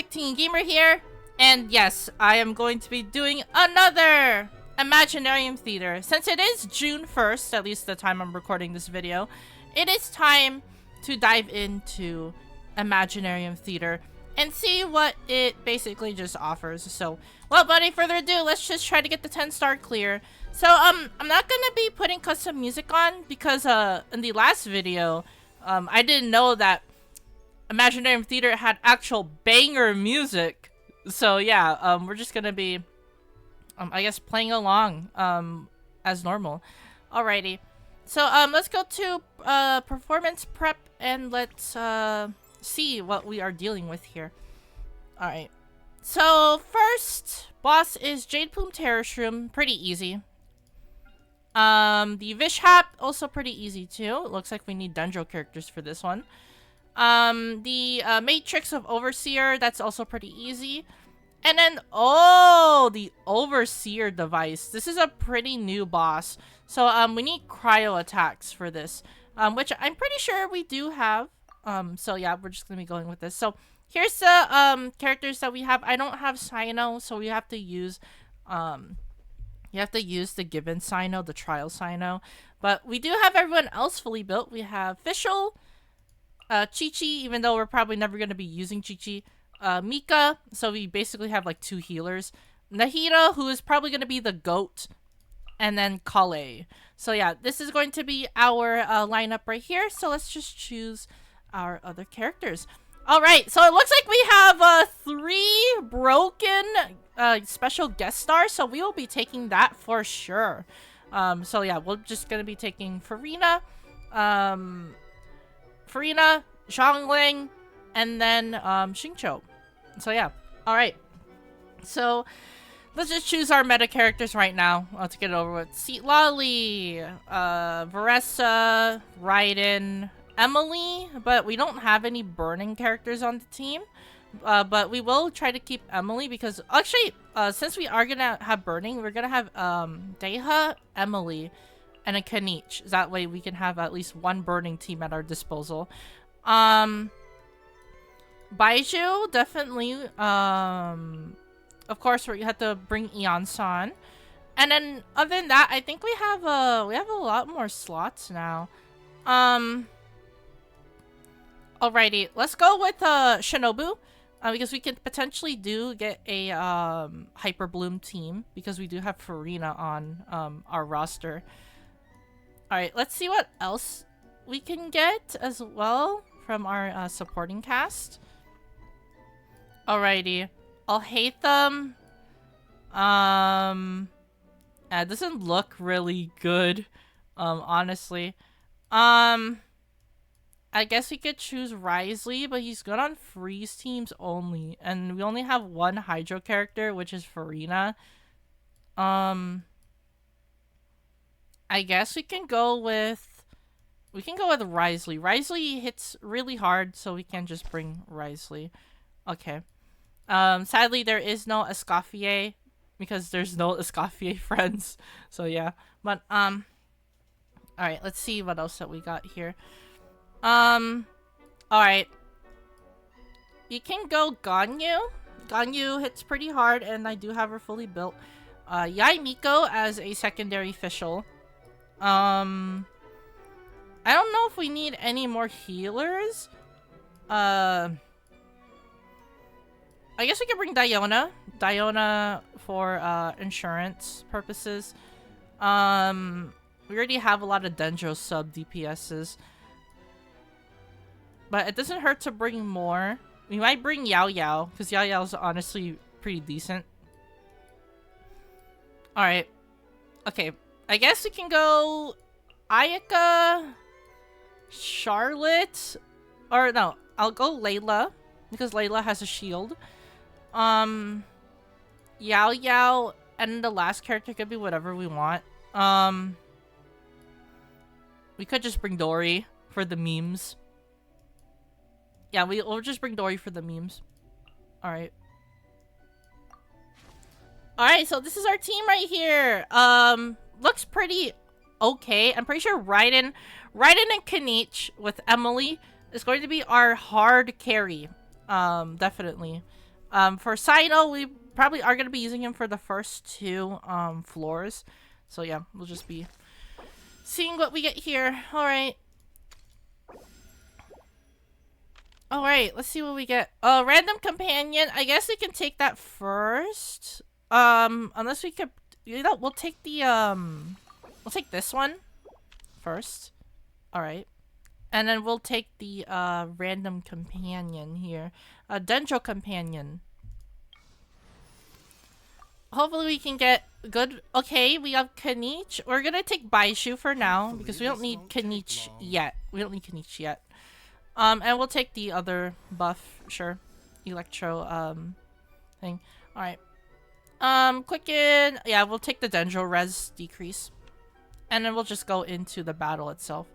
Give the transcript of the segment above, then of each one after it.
back, Teen Gamer here, and yes, I am going to be doing another Imaginarium Theater. Since it is June 1st, at least the time I'm recording this video, it is time to dive into Imaginarium Theater and see what it basically just offers. So, without any further ado, let's just try to get the 10-star clear. So, I'm not gonna be putting custom music on because, in the last video, I didn't know that Imaginarium Theater had actual banger music. So yeah, we're just gonna be, I guess, playing along, as normal. Alrighty. So, let's go to, performance prep and let's, see what we are dealing with here. Alright. So, first boss is Jade Plume Terrace Room. Pretty easy. The Vishap, also pretty easy too. It looks like we need Dendro characters for this one. The Matrix of Overseer, that's also pretty easy. And then, oh, the Overseer device. This is a pretty new boss. So, we need cryo attacks for this. Which I'm pretty sure we do have. So yeah, we're just gonna be going with this. So, here's the, characters that we have. I don't have Cyno, so we have to use, you have to use the given Cyno, the trial Cyno. But we do have everyone else fully built. We have Fischl, Chi-Chi, even though we're probably never going to be using Chi-Chi. Mika, so we basically have like 2 healers. Nahida, who is probably going to be the GOAT. And then Kale. So yeah, this is going to be our lineup right here. So let's just choose our other characters. Alright, so it looks like we have 3 broken special guest stars. So we will be taking that for sure. So yeah, we're just going to be taking Farina. Farina, Xiangling, and then Xingqiu. So yeah, alright. So let's just choose our meta characters right now. Let's get it over with. Citlali, Varessa, Raiden, Emily, but we don't have any burning characters on the team. But we will try to keep Emily because actually, since we are gonna have burning, we're gonna have Deha, Emily, and a Kanich. That way we can have at least 1 burning team at our disposal. Baiju, definitely. Of course, we have to bring Eon-san. And then, other than that, I think we have a lot more slots now. Alrighty, let's go with Shinobu. Because we could potentially get a Hyper Bloom team because we do have Farina on our roster. Alright, let's see what else we can get as well from our supporting cast. Alrighty. I'll hate them. It doesn't look really good, honestly. I guess we could choose Risley, but he's good on freeze teams only. And we only have 1 Hydro character, which is Farina. I guess we can go with Risley. Risley hits really hard, so we can just bring Risley. Okay. Sadly there is no Escoffier because there's no Escoffier friends. So yeah. But alright, let's see what else that we got here. Alright. You can go Ganyu. Ganyu hits pretty hard and I do have her fully built. Yai Miko as a secondary Fischl. I don't know if we need any more healers. I guess we can bring Diona. Diona for insurance purposes. We already have a lot of Dendro sub DPSs. But it doesn't hurt to bring more. We might bring Yao Yao, because Yao Yao is honestly pretty decent. Alright. Okay. I guess we can go Ayaka, Charlotte, or no, I'll go Layla, because Layla has a shield. Yao Yao, and the last character could be whatever we want. We could just bring Dory for the memes. Yeah, we'll just bring Dory for the memes. Alright. Alright, so this is our team right here. Looks pretty okay. I'm pretty sure Raiden and Kanich with Emily is going to be our hard carry. Definitely. For Sino, we probably are gonna be using him for the first 2 floors. So yeah, we'll just be seeing what we get here. Alright. Alright, let's see what we get. Random companion. I guess we can take that first. Unless we could, you know, we'll take the, we'll take this one first. Alright. And then we'll take the, random companion here. Dendro companion. Hopefully we can get good. Okay, we have Kanich. We're gonna take Baishu for now because we don't need Kanich yet. We don't need Kanich yet. And we'll take the other buff, sure. Electro, thing. Alright. Quicken. Yeah, we'll take the Dendro res decrease. And then we'll just go into the battle itself.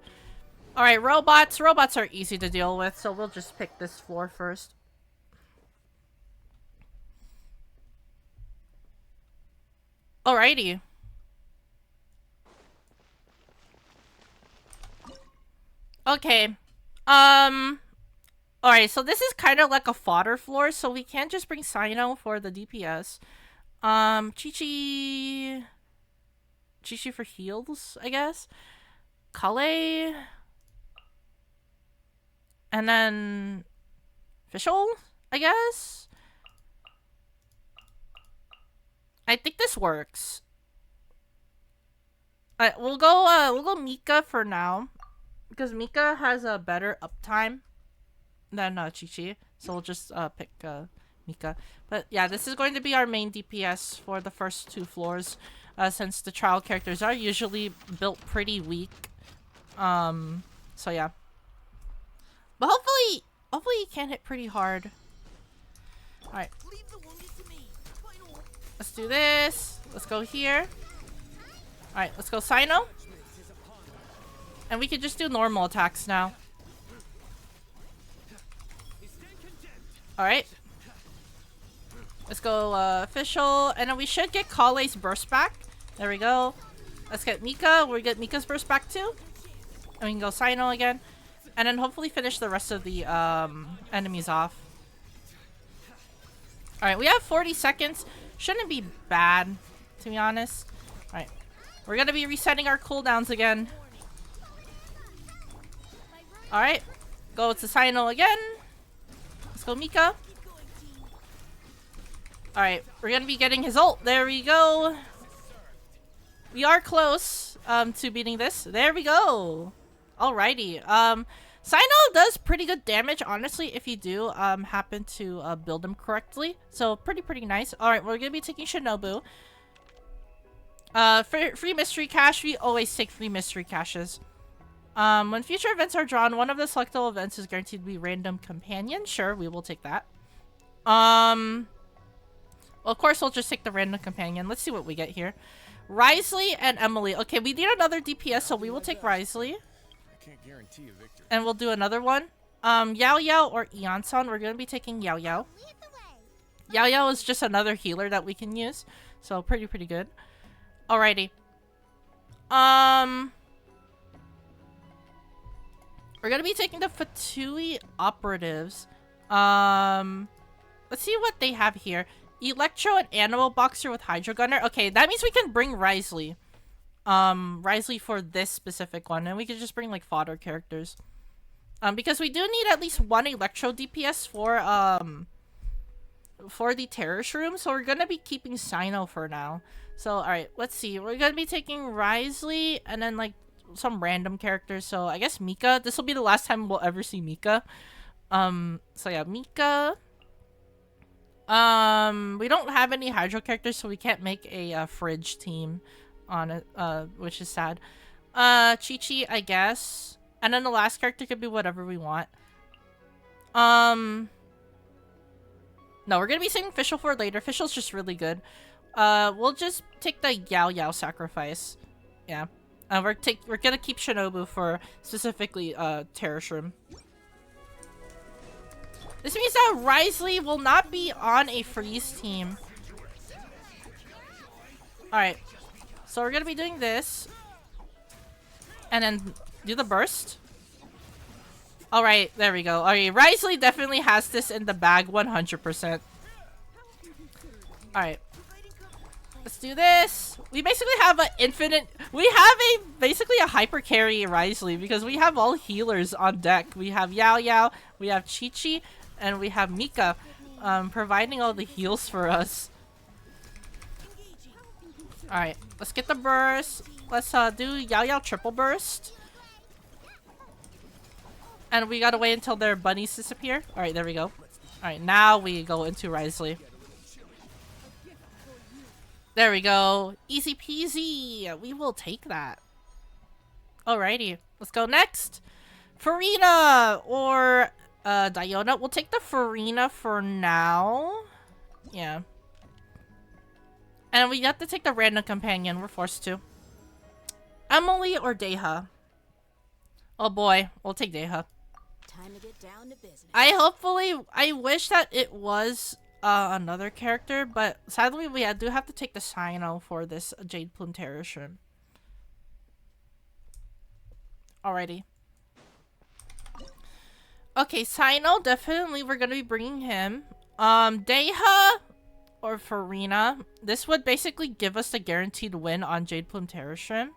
Alright, robots. Robots are easy to deal with, so we'll just pick this floor first. Alrighty. Okay. Alright, so this is kind of like a fodder floor, so we can't just bring Sino for the DPS. Chi-Chi... Chi-Chi for heals, I guess? Kale... And then... Fischl, I guess? I think this works. Alright, we'll go Mika for now. Because Mika has a better uptime than Chi-Chi. So we'll just pick Mika. But yeah, this is going to be our main DPS for the first 2 floors. Since the trial characters are usually built pretty weak. So yeah. But hopefully he can hit pretty hard. Alright. Let's do this. Let's go here. Alright, let's go Sino. And we can just do normal attacks now. Alright. Let's go Fischl. And then we should get Kale's burst back. There we go. Let's get Mika. We get Mika's burst back too. And we can go Sino again. And then hopefully finish the rest of the enemies off. Alright, we have 40 seconds. Shouldn't be bad, to be honest. Alright. We're gonna be resetting our cooldowns again. Alright. Go to Sino again. Let's go Mika. Alright, we're gonna be getting his ult. There we go. We are close to beating this. There we go. Alrighty. Sino does pretty good damage, honestly, if you do happen to build him correctly. So pretty nice. Alright, we're gonna be taking Shinobu. Free mystery cache. We always take free mystery caches. When future events are drawn, one of the selectable events is guaranteed to be random companion. Sure, we will take that. Well, of course, we'll just take the random companion. Let's see what we get here. Risley and Emily. Okay, we need another DPS, so we will take Risley. I can't guarantee a victory. And we'll do another one. Yao Yao or Eonson. We're gonna be taking Yao Yao. Yao Yao is just another healer that we can use. So pretty good. Alrighty. We're gonna be taking the Fatui operatives. Let's see what they have here. Electro and Animal Boxer with Hydro Gunner. Okay, that means we can bring Risley. Risley for this specific one. And we could just bring, like, fodder characters. Because we do need at least 1 Electro DPS for the Terrorist Room. So we're gonna be keeping Sino for now. So, alright, let's see. We're gonna be taking Risley and then, like, some random characters. So, I guess Mika. This will be the last time we'll ever see Mika. So yeah, Mika. We don't have any Hydro characters, so we can't make a Fridge team on it, which is sad. Chi-Chi, I guess. And then the last character could be whatever we want. No, we're gonna be saving Fischl for later. Fischl's just really good. We'll just take the Yao Yao sacrifice. Yeah. We're gonna keep Shinobu for specifically Terrorist Room. This means that Risley will not be on a freeze team. Alright. So we're gonna be doing this. And then do the burst. Alright, there we go. Alright, Risley definitely has this in the bag 100%. Alright. Let's do this. We basically have an infinite... We have basically a hyper carry Risley because we have all healers on deck. We have Yao Yao, we have Chi Chi, and we have Mika providing all the heals for us. Alright, let's get the burst. Let's do Yao Yao triple burst. And we gotta wait until their bunnies disappear. Alright, there we go. Alright, now we go into Risley. There we go. Easy peasy. We will take that. Alrighty. Let's go next. Farina or Diona. We'll take the Farina for now. Yeah. And we have to take the random companion. We're forced to. Emily or Deha? Oh boy. We'll take Deha. Time to get down to business. I wish that it was another character, but sadly we do have to take the Sino for this Jade Plume Terrashrim. Alrighty. Okay, Sino, definitely we're gonna be bringing him. Deha or Farina. This would basically give us the guaranteed win on Jade Plume Terrashrim.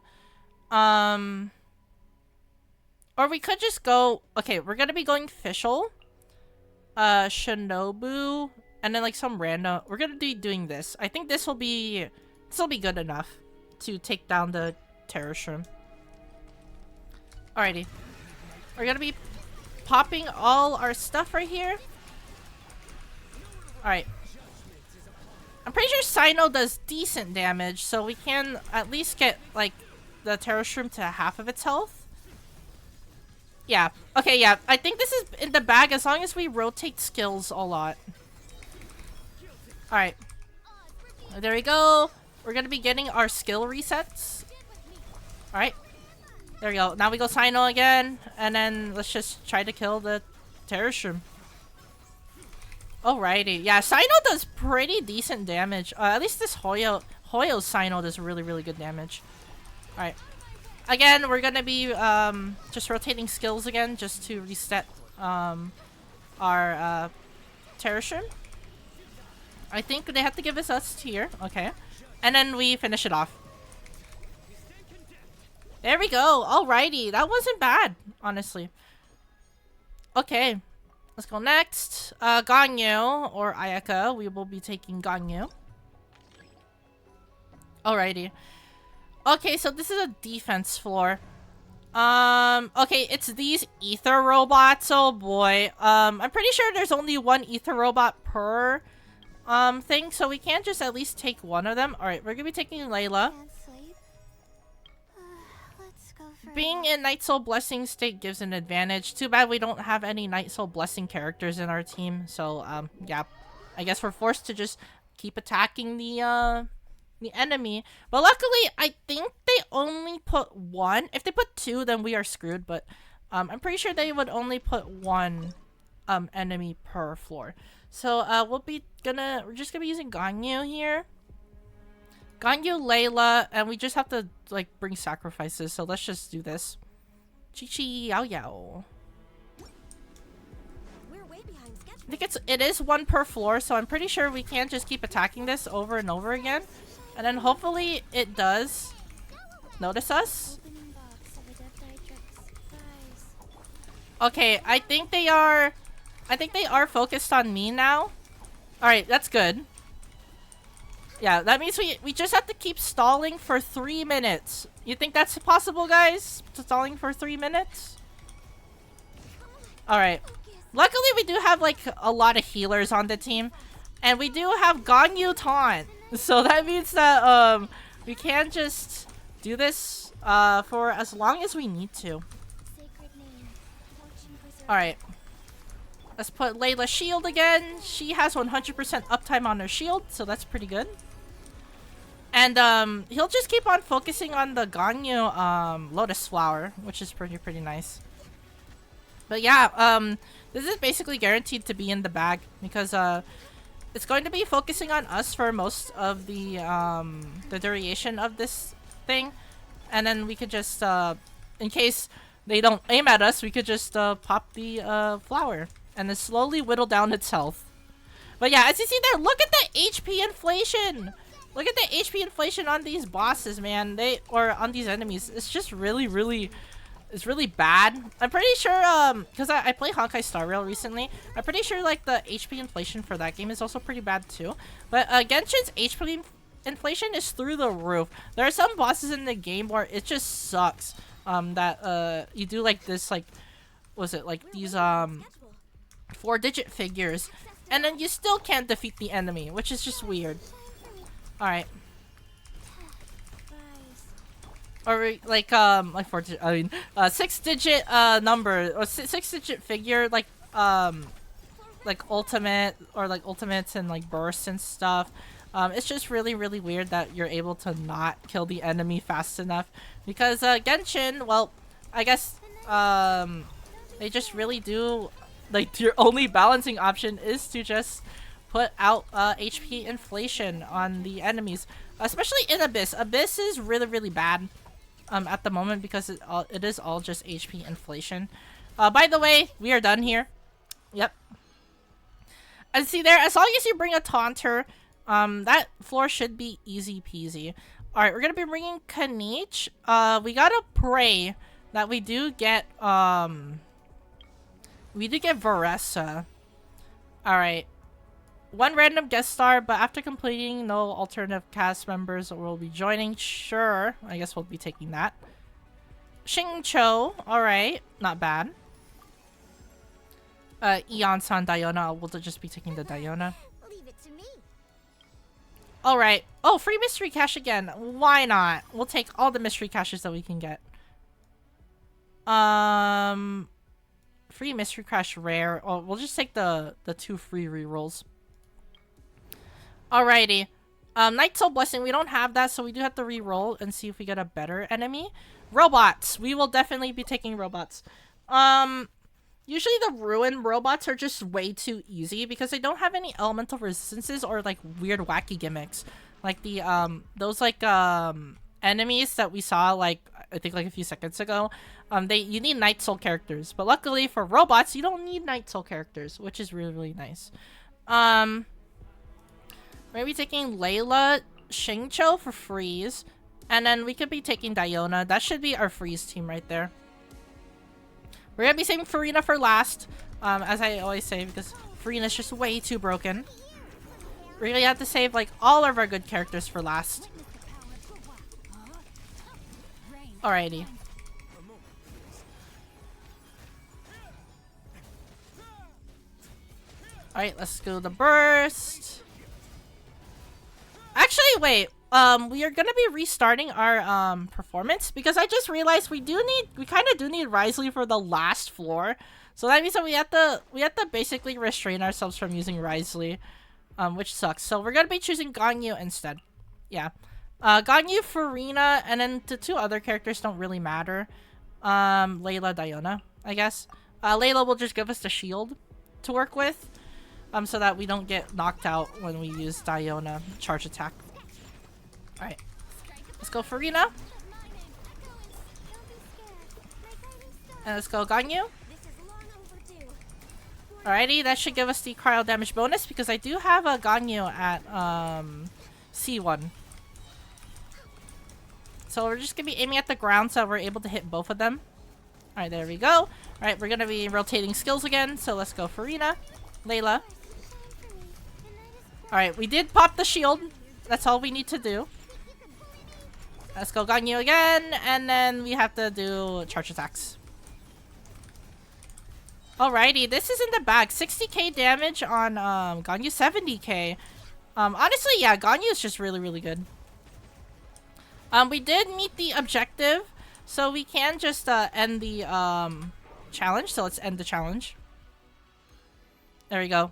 Or we could just go... Okay, we're gonna be going Fischl. Shinobu. And then like some random... We're gonna be doing this. I think this will be good enough to take down the Terrashrim. Alrighty. We're gonna be popping all our stuff right here. Alright. I'm pretty sure Sino does decent damage, so we can at least get like the Terrashrim to half of its health. Yeah. Okay, yeah. I think this is in the bag as long as we rotate skills a lot. Alright. There we go. We're gonna be getting our skill resets. Alright. There we go. Now we go Sino again. And then let's just try to kill the Terrashrim. Alrighty. Yeah, Sino does pretty decent damage. At least this Hoyo's Sino does really, really good damage. Alright. Again, we're gonna be just rotating skills again just to reset our Terrashrim. I think they have to give us tier. Okay. And then we finish it off. There we go. Alrighty. That wasn't bad, honestly. Okay. Let's go next. Ganyu or Ayaka. We will be taking Ganyu. Alrighty. Okay, so this is a defense floor. Okay, it's these ether robots. Oh boy. I'm pretty sure there's only one ether robot per thing, so we can't just at least take one of them. Alright, we're gonna be taking Layla. Being in Night Soul Blessing state gives an advantage. Too bad we don't have any Night Soul Blessing characters in our team. So, yeah. I guess we're forced to just keep attacking the enemy. But luckily, I think they only put one. If they put two, then we are screwed. But I'm pretty sure they would only put one enemy per floor. So, we're just gonna be using Ganyu here. Ganyu, Layla, and we just have to, like, bring sacrifices, so let's just do this. Chi-Chi, Yao Yao. We're way behind schedule. I think it is one per floor, so I'm pretty sure we can't just keep attacking this over and over again. And then hopefully it does notice us. Okay, I think they are focused on me now. Alright, that's good. Yeah, that means we just have to keep stalling for 3 minutes. You think that's possible, guys? Stalling for 3 minutes? Alright. Luckily, we do have, like, a lot of healers on the team. And we do have Ganyu Taunt. So that means that, we can just do this, for as long as we need to. Alright. Let's put Layla shield again. She has 100% uptime on her shield, so that's pretty good. And he'll just keep on focusing on the Ganyu Lotus Flower, which is pretty nice. But yeah, this is basically guaranteed to be in the bag because it's going to be focusing on us for most of the duration of this thing, and then we could just in case they don't aim at us, we could just pop the flower and then slowly whittle down its health. But yeah, as you see there, look at the HP inflation. Look at the HP inflation on these bosses, man. Or on these enemies. It's just really, it's really bad. I'm pretty sure, because I play Honkai Star Rail recently. I'm pretty sure like the HP inflation for that game is also pretty bad too. But Genshin's HP inflation is through the roof. There are some bosses in the game where it just sucks. That you do like this, like, was it like these 4-digit figures, and then you still can't defeat the enemy, which is just weird. All right. Or like 4-digit, I mean 6-digit number or 6-digit figure, like ultimate or like ultimates and like bursts and stuff. It's just really weird that you're able to not kill the enemy fast enough because Genshin, well, I guess they just really do, like, your only balancing option is to just put out HP inflation on the enemies, especially in Abyss. Abyss is really bad at the moment because it is all just HP inflation. By the way, we are done here. Yep. And see there, as long as you bring a taunter, that floor should be easy peasy. Alright, we're gonna be bringing Kanich. We gotta pray that we do get Varessa. Alright. One random guest star, but after completing, no alternative cast members will be joining. Sure, I guess we'll be taking that. Xingqiu, alright, not bad. Eon-san Diona, we'll just be taking the Diona. Leave it to me. Alright. Oh, free mystery cache again. Why not? We'll take all the mystery caches that we can get. Free mystery cache rare. Oh, we'll just take the 2 free rerolls. Alrighty. Night Soul Blessing, we don't have that, so we do have to reroll and see if we get a better enemy. Robots. We will definitely be taking robots. Usually the Ruin robots are just way too easy because they don't have any elemental resistances or like weird wacky gimmicks. Like the those like enemies that we saw like I think like a few seconds ago. You need Night Soul characters, but luckily for robots you don't need Night Soul characters, which is really nice. Maybe taking Layla, Xingqiu for freeze, and then we could be taking Diona. That should be our freeze team right there. We're gonna be saving Furina for last, as I always say, because Furina's just way too broken. We really have to save like all of our good characters for last. Alrighty. Alright, let's go the burst. Actually, wait. We are gonna be restarting our performance because I just realized we kind of do need Risley for the last floor. So that means that we have to basically restrain ourselves from using Risley, which sucks. So we're gonna be choosing Ganyu instead. Yeah, Ganyu, Furina, and then the 2 other characters don't really matter. Layla, Diona, I guess. Layla will just give us the shield to work with, so that we don't get knocked out when we use Diona charge attack. Alright. Let's go Furina. And let's go Ganyu. Alrighty, that should give us the cryo damage bonus because I do have a Ganyu at C1. So we're just gonna be aiming at the ground so we're able to hit both of them. Alright, there we go. Alright, we're gonna be rotating skills again, so let's go Furina. Layla. Alright, we did pop the shield. That's all we need to do. Let's go Ganyu again, and then we have to do charge attacks. Alrighty, this is in the bag. 60k damage on Ganyu, 70k. Honestly, yeah, Ganyu is just really good. We did meet the objective, so we can just end the challenge. So let's end the challenge. There we go.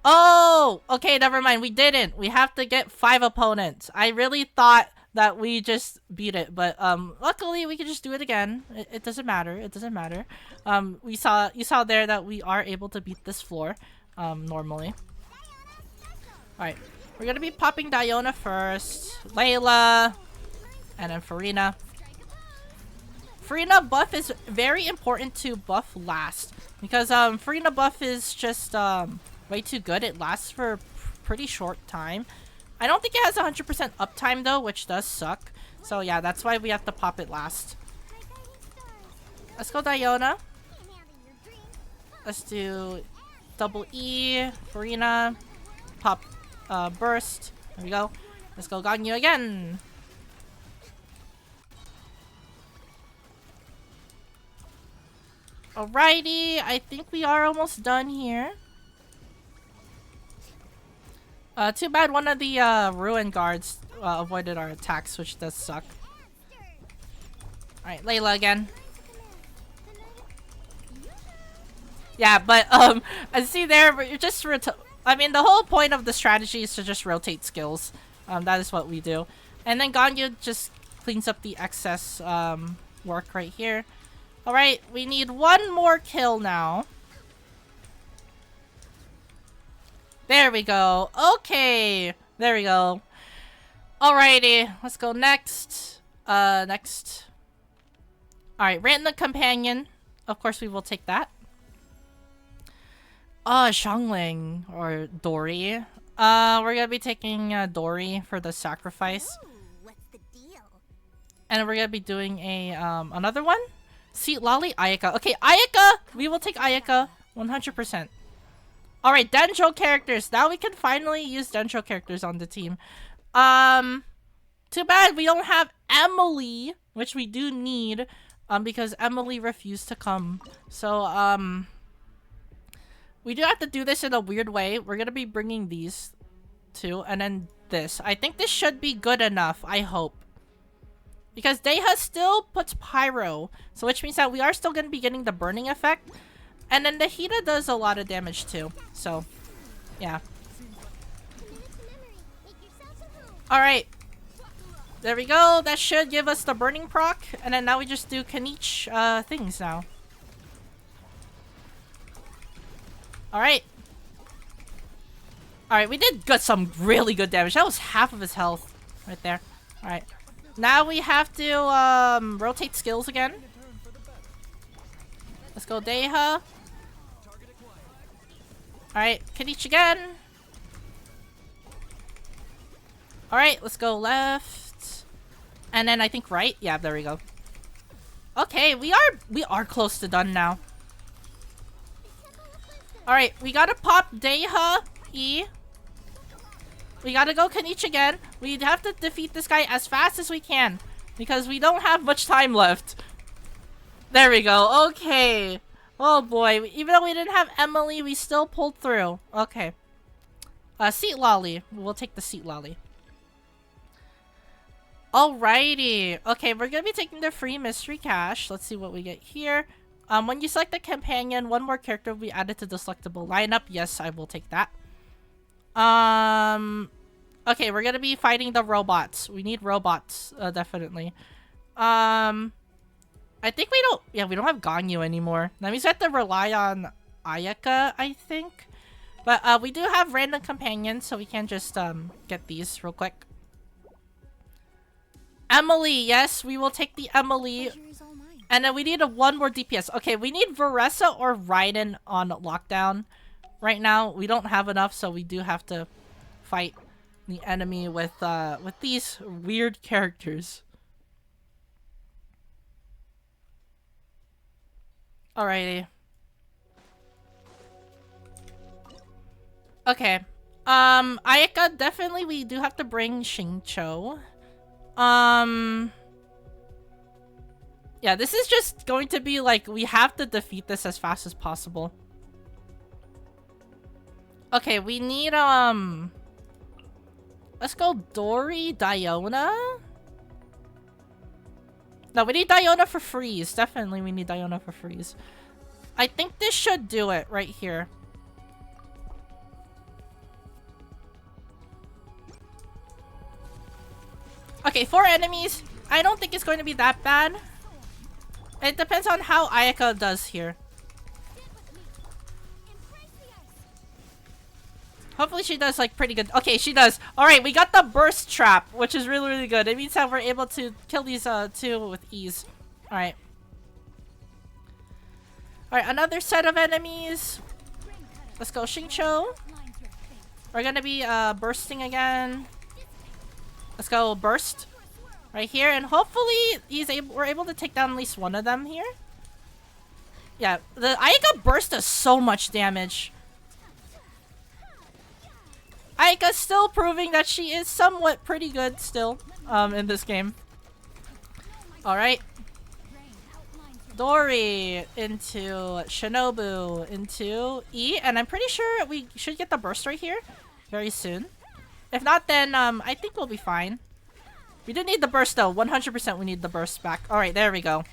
Oh, okay, never mind. We didn't. We have to get 5 opponents. I really thought that we just beat it, but luckily we can just do it again. It doesn't matter. It doesn't matter. You saw there that we are able to beat this floor normally. Alright, we're gonna be popping Diona first, Layla, and then Furina. Furina buff is very important to buff last because Furina buff is just way too good. It lasts for a pretty short time. I don't think it has 100% uptime though, which does suck. So yeah, that's why we have to pop it last. Let's go Diona. Let's do double E, Farina, pop burst. There we go. Let's go Ganyu again. Alrighty, I think we are almost done here. Too bad one of the ruin guards avoided our attacks, which does suck. Alright, Layla again. Yeah, but I see there, but you're just I mean, the whole point of the strategy is to just rotate skills. That is what we do. And then Ganyu just cleans up the excess work right here. Alright, we need one more kill now. There we go. Okay. There we go. Alrighty. Let's go next. Next. Alright, Random Companion. Of course, we will take that. Xiangling. Or Dory. We're gonna be taking Dory for the sacrifice. Ooh, what's the deal? And we're gonna be doing a, another one? Seat Lolly, Ayaka. Okay, Ayaka! We will take Ayaka 100%. Alright, Dendro characters. Now we can finally use Dendro characters on the team. Too bad we don't have Emily, which we do need, because Emily refused to come. So, we do have to do this in a weird way. We're gonna be bringing these two, and then this. I think this should be good enough, I hope. Because Deha still puts Pyro, so which means that we are still going to be getting the burning effect. And then the Hida does a lot of damage too, so yeah. Alright. There we go, that should give us the burning proc. And then now we just do Kanich things now. Alright. Alright, we did get some really good damage. That was half of his health right there. Alright. Now we have to rotate skills again. Let's go Deha. Alright, Kanich again. Alright, let's go left. And then I think right. Yeah, there we go. Okay, we are close to done now. Alright, we gotta pop Deha E. We gotta go Kanich again. We have to defeat this guy as fast as we can, because we don't have much time left. There we go. Okay. Oh boy. Even though we didn't have Emily, we still pulled through. Okay. Seat Lolly. We'll take the Seat Lolly. Alrighty. Okay, we're gonna be taking the free mystery cache. Let's see what we get here. When you select a companion, one more character will be added to the selectable lineup. Yes, I will take that. Okay, we're gonna be fighting the robots. We need robots, definitely. I think we don't have Ganyu anymore. That means we have to rely on Ayaka, I think. But, we do have random companions, so we can just, get these real quick. Emily, yes, we will take the Emily. And then we need one more DPS. Okay, we need Veressa or Raiden on lockdown. Right now, we don't have enough, so we do have to fight the enemy with these weird characters. Alrighty. Okay. Ayaka, definitely we do have to bring Xingqiu. Yeah, this is just going to be like, we have to defeat this as fast as possible. Okay, we need, let's go Dory, Diona? No, we need Diona for freeze. Definitely we need Diona for freeze. I think this should do it right here. Okay, 4 enemies. I don't think it's going to be that bad. It depends on how Ayaka does here. Hopefully she does like pretty good. Okay, she does. Alright, we got the burst trap, which is really, really good. It means that we're able to kill these two with ease. Alright. Alright, another set of enemies. Let's go Xingqiu. We're gonna be bursting again. Let's go burst right here, and hopefully we're able to take down at least one of them here. Yeah, the Ayaka burst does so much damage. Ayaka's still proving that she is somewhat pretty good still in this game. Alright. Dori into Shinobu into E, and I'm pretty sure we should get the burst right here very soon. If not, then I think we'll be fine. We do need the burst though. 100% we need the burst back. Alright, there we go.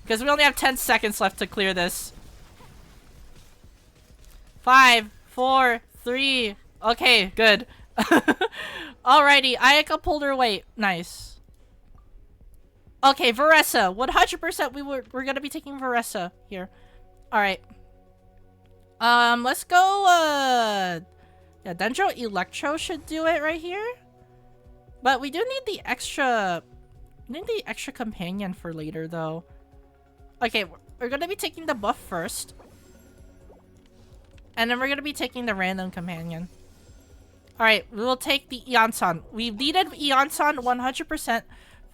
Because we only have 10 seconds left to clear this. 5, 4, 3. Okay, good. Alrighty, Ayaka pulled her weight. Nice. Okay, Veressa. 100% we're gonna be taking Veressa here. Alright. Let's go, yeah, Dendro Electro should do it right here. But we do need the extra... We need the extra companion for later, though. Okay, we're gonna be taking the buff first. And then we're gonna be taking the random companion. Alright, we will take the Eon-san. We've needed Eon-san 100%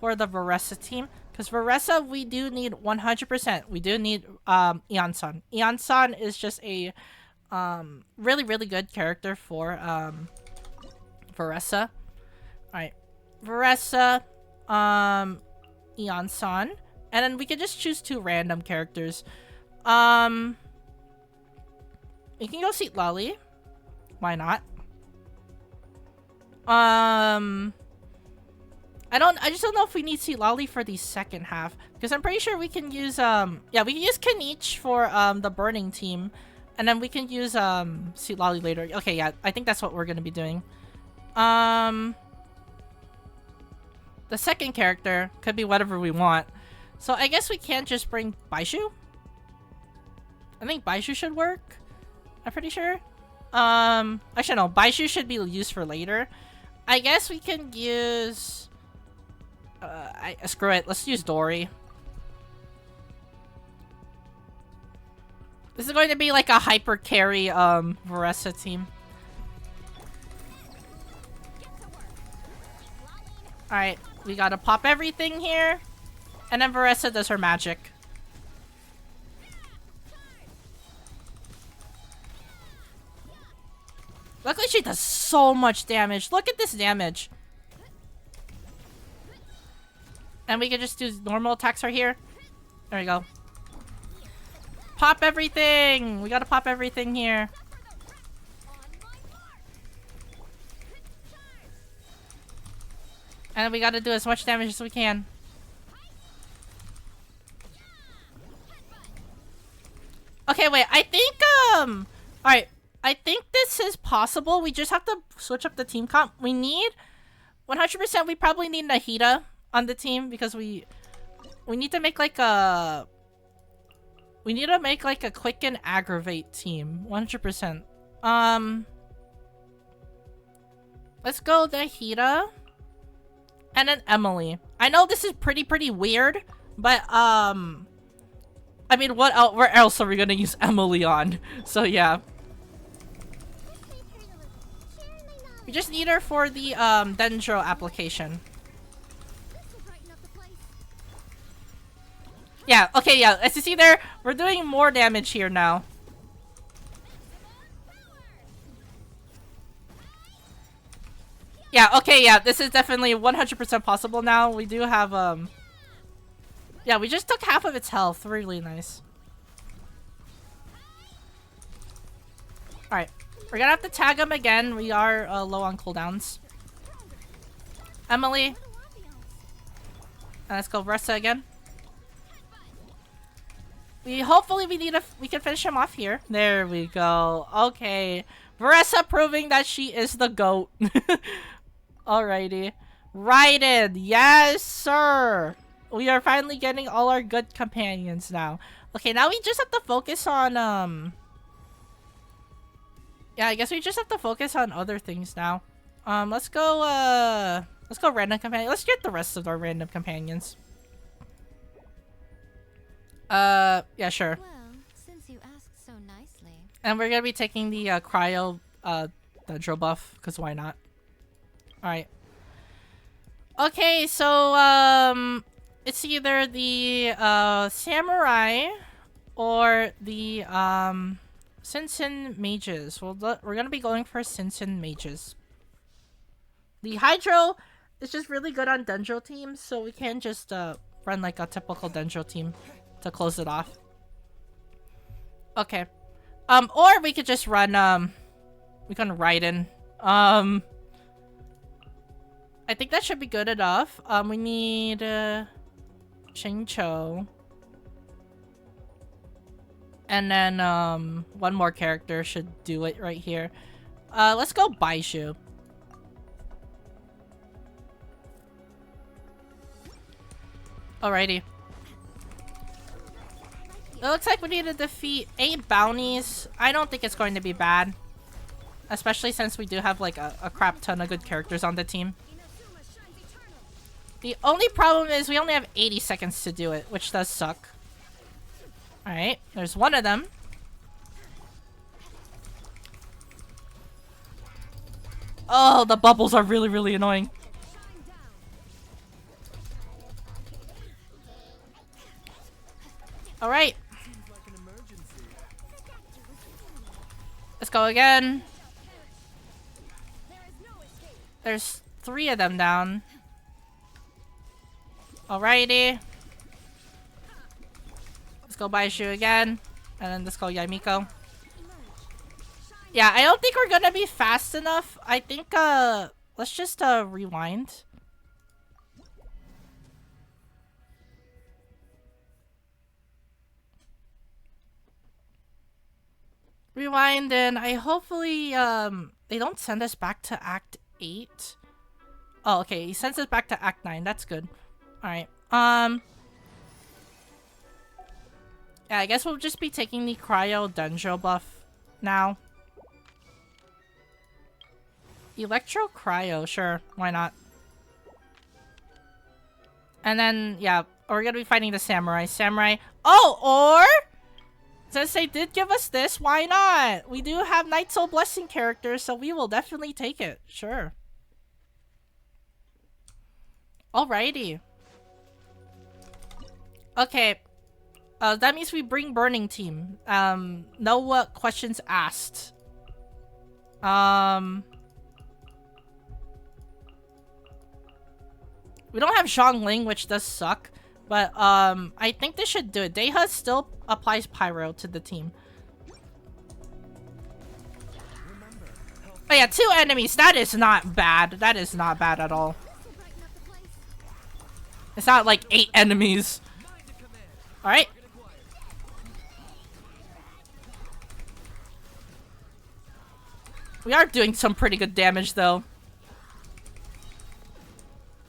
for the Veressa team. Because Veressa, we do need 100%. We do need Eon-san. Eon-san is just a really, really good character for Veressa. Alright. Veressa, Eon-san. And then we can just choose 2 random characters. We can go Seat Lolly. Why not? I just don't know if we need Seat Lolly for the second half. Because I'm pretty sure we can use, yeah, we can use Kanich for, the Burning team. And then we can use, Seat Lolly later. Okay, yeah, I think that's what we're gonna be doing. The second character could be whatever we want. So I guess we can't just bring Baishu? I think Baishu should work. I'm pretty sure. Actually no, Baishu should be used for later. I guess we can use... screw it, let's use Dori. This is going to be like a hyper carry, Veressa team. Alright, we gotta pop everything here. And then Veressa does her magic. Luckily she does so much damage. Look at this damage. And we can just do normal attacks right here. There we go. Pop everything! We gotta pop everything here. And we gotta do as much damage as we can. Okay, wait, I think, alright. I think this is possible. We just have to switch up the team comp. We need 100%. We probably need Nahida on the team because we need to make like a quick and aggravate team. 100%. Let's go Nahida and then Emily. I know this is pretty weird, but I mean, where else are we gonna use Emily on? So yeah. We just need her for the Dendro application. Yeah, okay, yeah. As you see there, we're doing more damage here now. Yeah, okay, yeah. This is definitely 100% possible now. We do have, yeah, we just took half of its health. Really nice. Alright. We're gonna have to tag him again. We are low on cooldowns. Emily. Let's go Veressa again. Hopefully we can finish him off here. There we go. Okay. Veressa proving that she is the GOAT. Alrighty. Raiden. Yes, sir. We are finally getting all our good companions now. Okay, now we just have to focus on, yeah, I guess we just have to focus on other things now. Let's go random companion. Let's get the rest of our random companions. Yeah, sure. Well, since you asked so nicely. And we're gonna be taking the cryo Dendro buff, because why not? Alright. Okay, so it's either the samurai or the Sinsin mages. We're gonna be going for Sinsin mages. The Hydro is just really good on Dendro teams, so we can just run like a typical Dendro team to close it off. Okay. Or we could just run we can Raiden. I think that should be good enough. We need Xingqiu. And then one more character should do it right here. Let's go Baishu. Alrighty. It looks like we need to defeat 8 bounties. I don't think it's going to be bad. Especially since we do have like a crap ton of good characters on the team. The only problem is we only have 80 seconds to do it, which does suck. Alright, there's one of them. Oh, the bubbles are really, really annoying. Alright. Let's go again. There's 3 of them down. Alrighty. Let's go Baishu again. And then let's go Yamiko. Yeah, I don't think we're gonna be fast enough. I think, let's just, rewind. Rewind, and I hopefully, they don't send us back to Act 8. Oh, okay, he sends us back to Act 9. That's good. Alright, yeah, I guess we'll just be taking the Cryo Dendro buff now. Electro Cryo, sure, why not? And then, yeah, we're gonna be fighting the Samurai. Oh, or... since they did give us this, why not? We do have Night Soul Blessing characters, so we will definitely take it. Sure. Alrighty. Okay. That means we bring Burning Team. No questions asked. We don't have Zhongling, which does suck. But, I think this should do it. Deha still applies Pyro to the team. Oh yeah, 2 enemies. That is not bad. That is not bad at all. It's not like 8 enemies. Alright. We are doing some pretty good damage, though.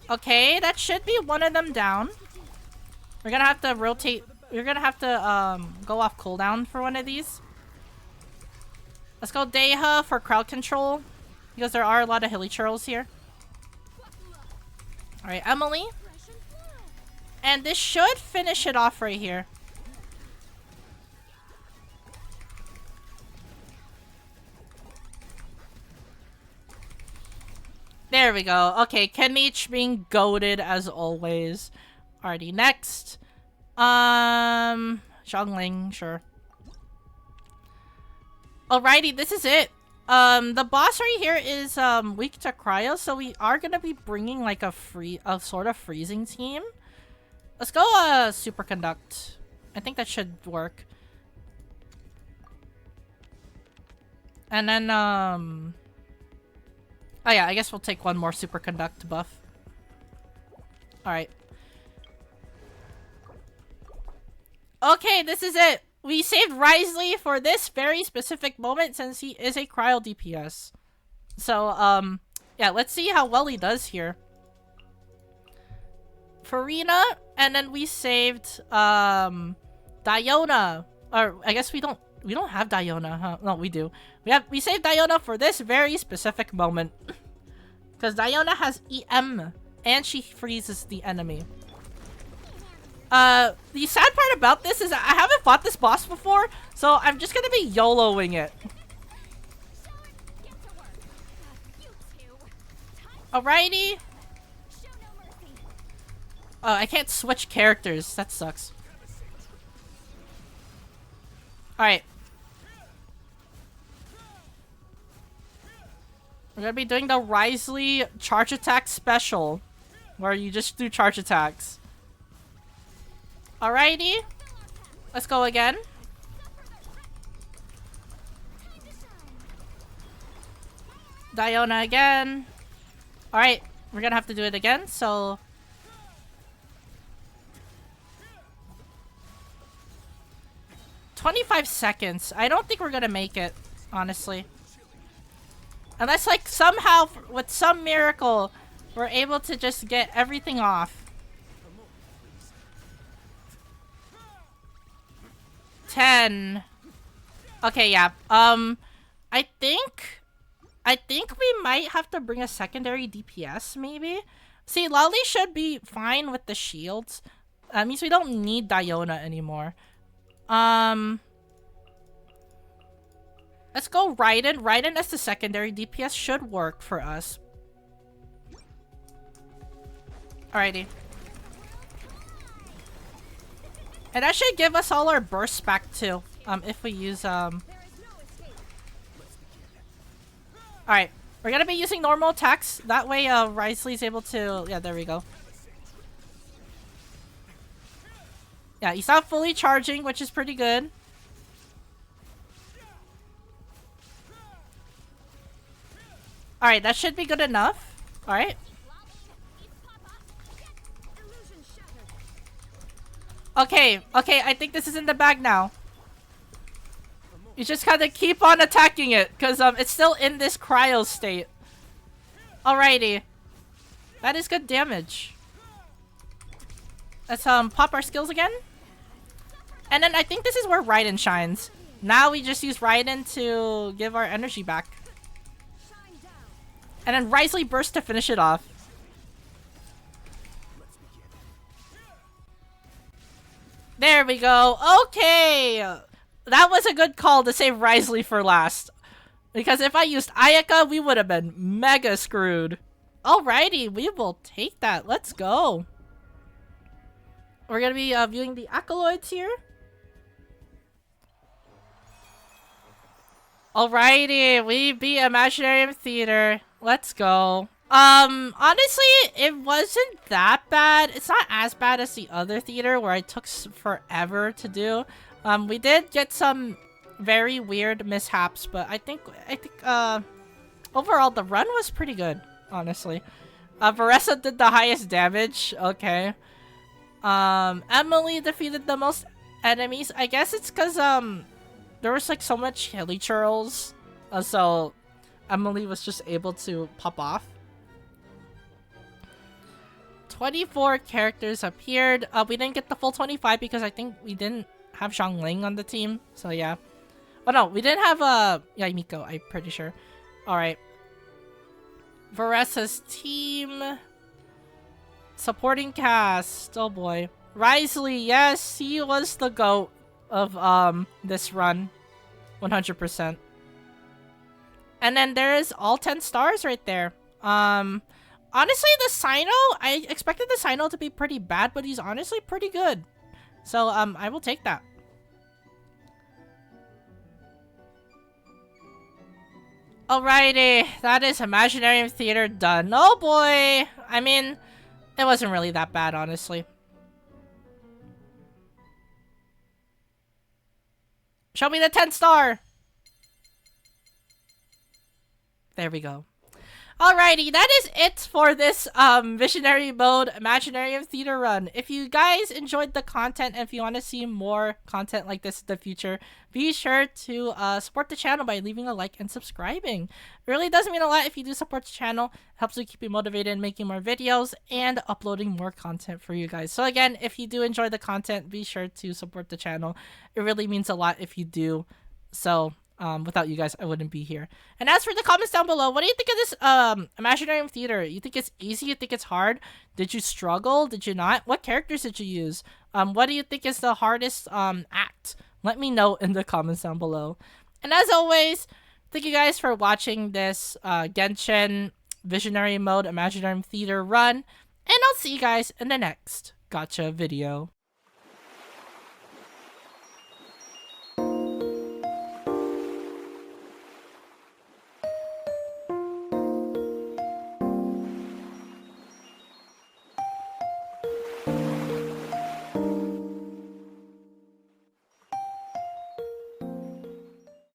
Okay, that should be one of them down. We're gonna have to rotate. We're gonna have to go off cooldown for one of these. Let's go Deha for crowd control, because there are a lot of hilly churls here. Alright, Emily. And this should finish it off right here. There we go. Okay, Kenich being goated as always. Alrighty, next. Zhongling, sure. Alrighty, this is it. The boss right here is weak to cryo, so we are gonna be bringing like a sort of freezing team. Let's go superconduct. I think that should work. And then oh yeah, I guess we'll take one more superconduct buff. Alright. Okay, this is it. We saved Risley for this very specific moment since he is a cryo DPS. So, yeah, let's see how well he does here. Farina, and then we saved, Diona. Or, I guess we don't have Diona, huh? No, we do. We saved Diona for this very specific moment. Because Diona has EM, and she freezes the enemy. The sad part about this is I haven't fought this boss before, so I'm just gonna be YOLOing it. Alrighty. Oh, I can't switch characters. That sucks. Alright. We're gonna be doing the Risley charge attack special, where you just do charge attacks. Alrighty. Let's go again. Diona again. Alright, we're gonna have to do it again, so... 25 seconds. I don't think we're gonna make it, honestly. Unless, like, somehow, with some miracle, we're able to just get everything off. 10. Okay, yeah. I think we might have to bring a secondary DPS, maybe? See, Lolly should be fine with the shields. That means we don't need Diona anymore. Let's go Raiden. Raiden as the secondary DPS should work for us. Alrighty. And that should give us all our bursts back too. If we use, Alright. We're gonna be using normal attacks. That way, Risley's able to... Yeah, there we go. Yeah, he's not fully charging, which is pretty good. Alright, that should be good enough. Alright. Okay, I think this is in the bag now. You just gotta keep on attacking it, because it's still in this cryo state. Alrighty. That is good damage. Let's pop our skills again. And then I think this is where Raiden shines. Now we just use Raiden to give our energy back. And then Risley burst to finish it off. There we go. Okay. That was a good call to save Risley for last. Because if I used Ayaka, we would have been mega screwed. Alrighty, we will take that. Let's go. We're going to be viewing the Acolytes here. Alrighty, we beat Imaginarium Theater. Let's go. Honestly, it wasn't that bad. It's not as bad as the other theater where it took forever to do. We did get some very weird mishaps, but I think overall the run was pretty good, honestly. Varessa did the highest damage. Okay. Emily defeated the most enemies. I guess it's because there was like so much hilly churls, so Emily was just able to pop off. 24 characters appeared. We didn't get the full 25 because I think we didn't have Xiangling on the team. So yeah. Oh no, we didn't have yeah, Miko, I'm pretty sure. Alright. Varessa's team. Supporting cast. Oh boy. Risley, yes, he was the GOAT of this run. 100%. And then there's all 10 stars right there. Honestly, the Sino, I expected the Sino to be pretty bad, but he's honestly pretty good. So, I will take that. Alrighty, that is Imaginarium Theater done. Oh boy! I mean, it wasn't really that bad, honestly. Show me the 10-star! There we go. Alrighty, that is it for this Visionary Mode Imaginarium Theater run. If you guys enjoyed the content and if you want to see more content like this in the future, be sure to support the channel by leaving a like and subscribing. It really does mean a lot if you do support the channel. It helps me keep you motivated in making more videos and uploading more content for you guys. So again, if you do enjoy the content, be sure to support the channel. It really means a lot if you do. So Without you guys, I wouldn't be here. And as for the comments down below, what do you think of this Imaginarium Theater? You think it's easy? You think it's hard? Did you struggle? Did you not? What characters did you use? What do you think is the hardest act? Let me know in the comments down below. And as always, thank you guys for watching this Genshin Visionary Mode Imaginarium Theater run. And I'll see you guys in the next gotcha video.